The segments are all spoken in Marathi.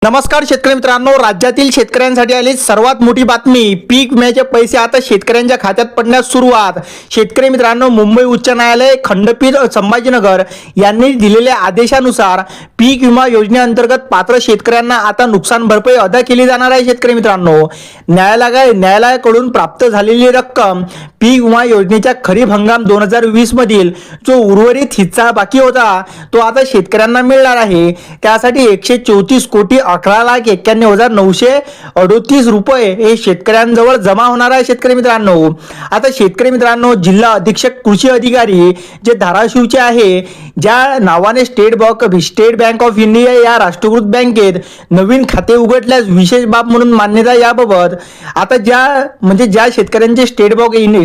नमस्कार शेतकरी मित्रांनो, राज्यातील शेतकऱ्यांसाठी आली सर्वात मोठी बातमी। पीक विम्याचे पैसे आता शेतकऱ्यांच्या खात्यात पडण्यास सुरुवात। शेतकरी मित्रांनो, मुंबई उच्च न्यायालय खंडपीठ संभाजीनगर यांनी दिलेल्या आदेशानुसार पीक विमा योजनेअंतर्गत पात्र शेतकऱ्यांना आता नुकसान भरपाई अदा केली जाणार आहे। शेतकरी मित्रांनो, न्यायालयाकडून प्राप्त झालेली रक्कम पीक विमा योजनेच्या खरीप हंगाम 2020 मधील जो उर्वरित हिस्सा बाकी होता तो आता शेतकऱ्यांना मिळणार आहे। त्यासाठी 134 कोटी 11,91,938 रुपये हे शेतकऱ्यांजवळ जमा होणार आहे। शेतकरी मित्रांनो, आता शेतकरी मित्रांनो, जिल्हा अधीक्षक कृषी अधिकारी जे धाराशिवचे आहे, ज्या नावाने स्टेट बँक ऑफ इंडिया या राष्ट्रीयकृत बँकेत नवीन खाते उघडल्यास विशेष बाब म्हणून मान्यता याबाबत आता ज्या शेतकऱ्यांचे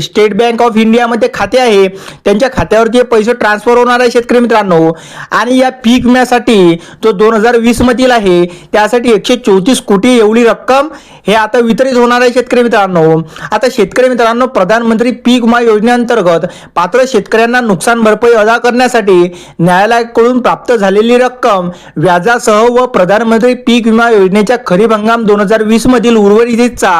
स्टेट बँक ऑफ इंडिया मध्ये खाते आहे त्यांच्या खात्यावरती पैसे ट्रान्सफर होणार आहे। शेतकरी मित्रांनो, आणि या पीक विम्यासाठी जो 2020 मधील आहे त्यासाठी 134 कोटी एवढी रक्कम हे आता वितरित होणार आहे। शेतकरी मित्रांनो, आता शेतकरी मित्रांनो, प्रधानमंत्री पीक विमा योजनेअंतर्गत पात्र शेतकऱ्यांना नुकसान भरपाई अदा करण्यासाठी न्यायालयाकडून प्राप्त झालेली रक्कम व्याजासह व प्रधानमंत्री पीक विमा योजनेच्या खरीप हंगाम 2020 मधील उर्वरित हिस्सा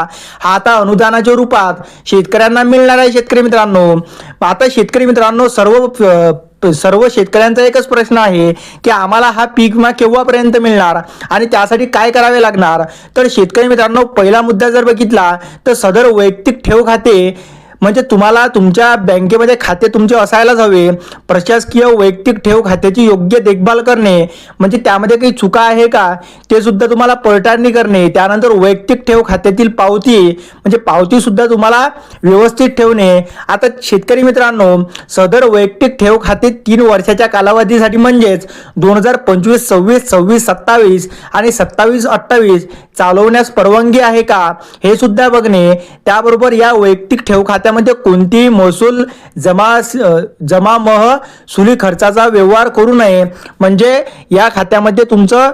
हा आता अनुदानाच्या रूपात शेतकऱ्यांना मिळणार आहे। शेतकरी मित्रांनो, आता शेतकरी मित्रांनो, सर्व शेतकऱ्यांचा एकच प्रश्न आहे की आम्हाला हा पीक विमा केव्हापर्यंत मिळणार आणि त्यासाठी काय करावे लागणार। तर शेतकरी मित्रांनो, पहिला मुद्दा जर बघितला तर सदर वैयक्तिक ठेव खाते म्हणजे तुम्हाला तुमच्या बँकेमध्ये खाते तुमचे असायलाच हवे। प्रशासकीय वैयक्तिक ठेव खात्याची योग्य देखभाल करणे म्हणजे त्यामध्ये काही चुका आहे का ते सुद्धा तुम्हाला पडताळणी करणे, त्यानंतर वैयक्तिक ठेव खात्यातील पावती सुद्धा तुम्हाला व्यवस्थित ठेवणे। आता शेतकरी मित्रांनो, सदर वैयक्तिक ठेव खाते 3 वर्षाच्या कालावधीसाठी म्हणजेच 2025, 26, 27 आणि 27-28 चालवण्यास परवानगी आहे का हे सुद्धा बघणे। त्याबरोबर या वैयक्तिक ठेव खात्यामध्ये कोणतीही महसूल जमा महसुली खर्चाचा व्यवहार करू नये, म्हणजे या खात्यामध्ये तुमचं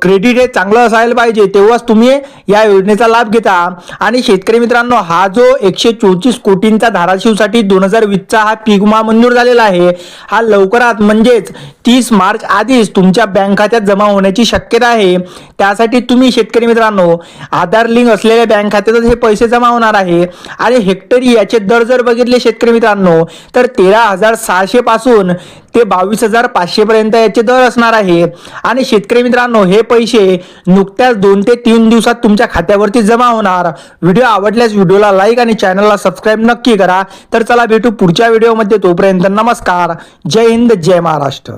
क्रेडिट हे चांगलं असायला पाहिजे, तेव्हाच तुम्ही या योजनेचा लाभ घेता। आणि शेतकरी मित्रांनो, हा जो 134 कोटींचा धाराशिवसाठी 2020चा हा पीक विमा मंजूर झालेला आहे, हा लवकरात म्हणजेच 30 मार्च आधीच तुमच्या बँक खात्यात जमा होण्याची शक्यता आहे। त्यासाठी तुम्ही शेतकरी मित्रांनो आधार लिंक असलेल्या बँक खात्यातच हे पैसे जमा होणार आहे। आणि हेक्टरी याचे दर जर बघितले शेतकरी मित्रांनो तर 13,600 पासून ते 22,500 पर्यंत याचे दर असणार आहे। आणि शेतकरी मित्रांनो, हे पैसे नुकत्याच 2 ते 3 दिवसात तुमच्या खात्यावरती जमा होणार। व्हिडिओ आवडल्यास व्हिडिओला लाईक आणि चॅनलला सबस्क्राईब नक्की करा। तर चला भेटू पुढच्या व्हिडिओमध्ये, तोपर्यंत नमस्कार, जय हिंद, जय महाराष्ट्र।